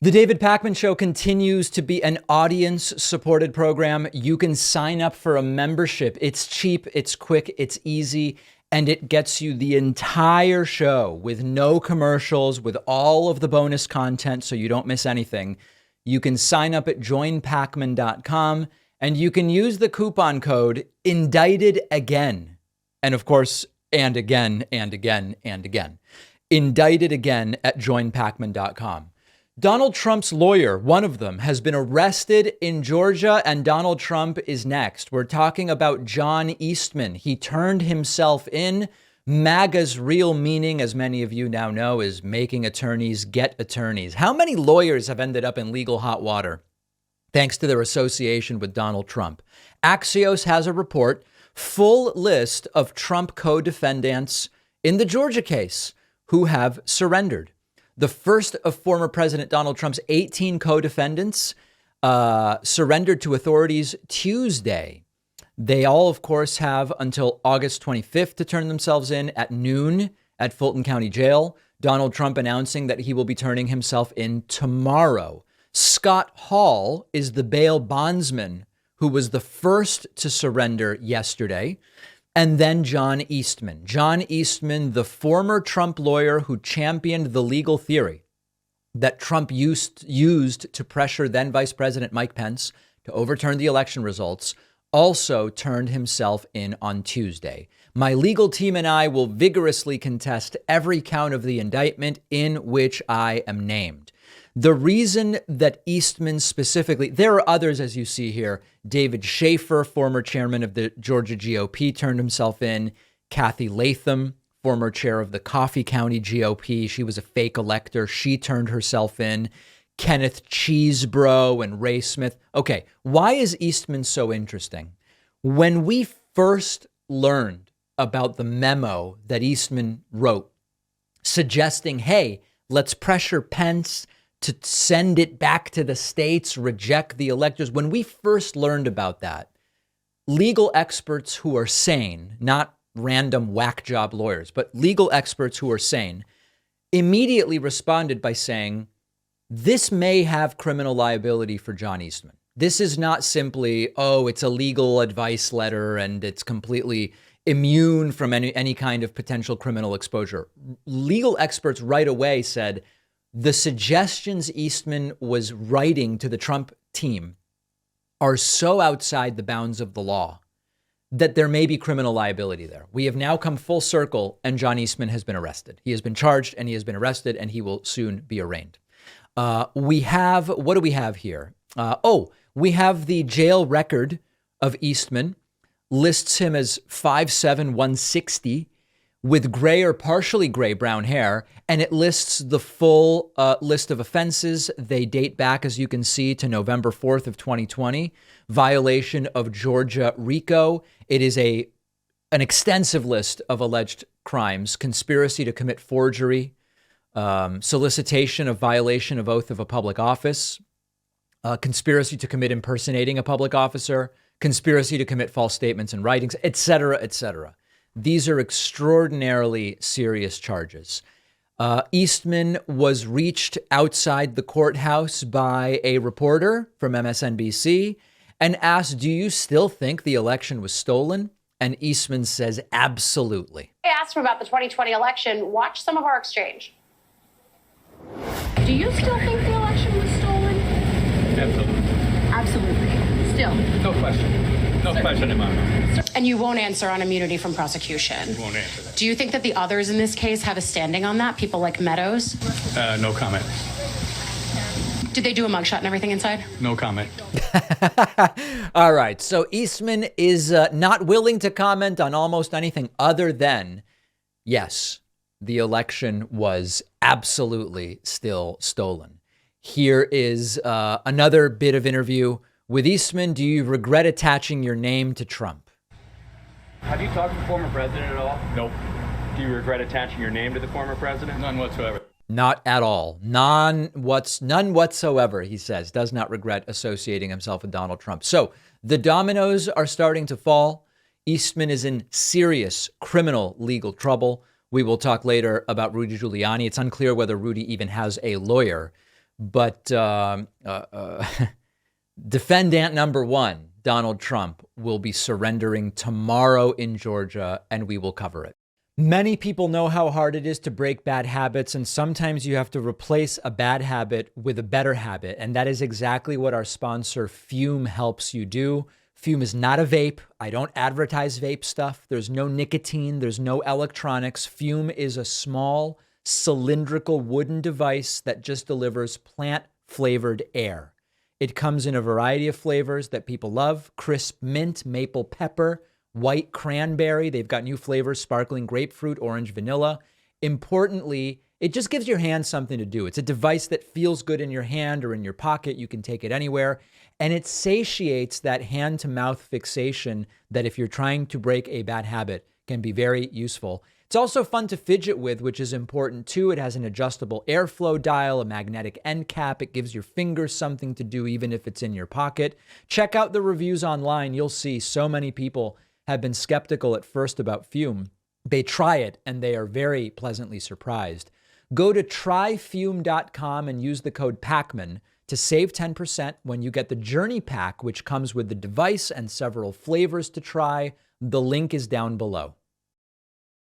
The David Pakman Show continues to be an audience-supported program. You can sign up for a membership. It's cheap, it's quick, it's easy, and it gets you the entire show with no commercials, with all of the bonus content so you don't miss anything. You can sign up at joinpakman.com, and you can use the coupon code INDICTEDAGAIN. And of course, and again, and again, and again. Indicted again at joinpakman.com. Donald Trump's lawyer, one of them, has been arrested in Georgia, and Donald Trump is next. We're talking about John Eastman. He turned himself in. MAGA's real meaning, as many of you now know, is making attorneys get attorneys. How many lawyers have ended up in legal hot water thanks to their association with Donald Trump? Axios has a report, full list of Trump co-defendants in the Georgia case who have surrendered. The first of former President Donald Trump's 18 co-defendants surrendered to authorities Tuesday. They all, of course, have until August 25th to turn themselves in at noon at Fulton County Jail. Donald Trump announcing that he will be turning himself in tomorrow. Scott Hall is the bail bondsman who was the first to surrender yesterday. And then John Eastman. John Eastman, the former Trump lawyer who championed the legal theory that Trump used to pressure then Vice President Mike Pence to overturn the election results, also turned himself in on Tuesday. My legal team and I will vigorously contest every count of the indictment in which I am named. The reason that Eastman specifically, there are others, as you see here. David Schaefer, former chairman of the Georgia GOP, turned himself in. Kathy Latham, former chair of the Coffee County GOP. She was a fake elector. She turned herself in. Kenneth Cheesebro and Ray Smith. Okay, why is Eastman so interesting? When we first learned about the memo that Eastman wrote suggesting, hey, let's pressure Pence to send it back to the states, reject the electors. When we first learned about that, legal experts who are sane, not random whack job lawyers, but legal experts who are sane, immediately responded by saying, this may have criminal liability for John Eastman. This is not simply, oh, it's a legal advice letter and it's completely immune from any kind of potential criminal exposure. Legal experts right away said, the suggestions Eastman was writing to the Trump team are so outside the bounds of the law that there may be criminal liability there. We have now come full circle, and John Eastman has been arrested. He has been charged and he has been arrested, and he will soon be arraigned. We have, what do we have here? We have the jail record of Eastman, lists him as 5'7", 160, with gray or partially gray brown hair, and it lists the full list of offenses. They date back, as you can see, to November 4th of 2020, violation of Georgia RICO. It is an extensive list of alleged crimes: conspiracy to commit forgery, solicitation of violation of oath of a public office, conspiracy to commit impersonating a public officer, conspiracy to commit false statements and writings, et cetera, et cetera. These are extraordinarily serious charges. Eastman was reached outside the courthouse by a reporter from MSNBC and asked, do you still think the election was stolen? And Eastman says, absolutely. I asked him about the 2020 election. Watch some of our exchange. Do you still think the election was stolen? Absolutely. Absolutely. Still. No question. No question in my mind. And you won't answer on immunity from prosecution? Won't answer that. Do you think that the others in this case have a standing on that? People like Meadows? No comment. Did they do a mugshot and everything inside? No comment. All right. So Eastman is not willing to comment on almost anything other than, yes, the election was absolutely still stolen. Here is another bit of interview with Eastman. Do you regret attaching your name to Trump? Have you talked to the former president at all? Nope. Do you regret attaching your name to the former president? None whatsoever. Not at all. None whatsoever, he says. Does not regret associating himself with Donald Trump. So the dominoes are starting to fall. Eastman is in serious criminal legal trouble. We will talk later about Rudy Giuliani. It's unclear whether Rudy even has a lawyer. But defendant number one, Donald Trump, will be surrendering tomorrow in Georgia, and we will cover it. Many people know how hard it is to break bad habits, and sometimes you have to replace a bad habit with a better habit. And that is exactly what our sponsor, Fume, helps you do. Fume is not a vape. I don't advertise vape stuff. There's no nicotine. There's no electronics. Fume is a small, cylindrical wooden device that just delivers plant-flavored air. It comes in a variety of flavors that people love: crisp mint, maple pepper, white cranberry. They've got new flavors: sparkling grapefruit, orange vanilla. Importantly, it just gives your hand something to do. It's a device that feels good in your hand or in your pocket. You can take it anywhere. And it satiates that hand-to-mouth fixation that, if you're trying to break a bad habit, can be very useful. It's also fun to fidget with, which is important too. It has an adjustable airflow dial, a magnetic end cap. It gives your fingers something to do even if it's in your pocket. Check out the reviews online. You'll see so many people have been skeptical at first about Fume. They try it and they are very pleasantly surprised. Go to tryfume.com and use the code PACMAN to save 10% when you get the Journey Pack, which comes with the device and several flavors to try. The link is down below.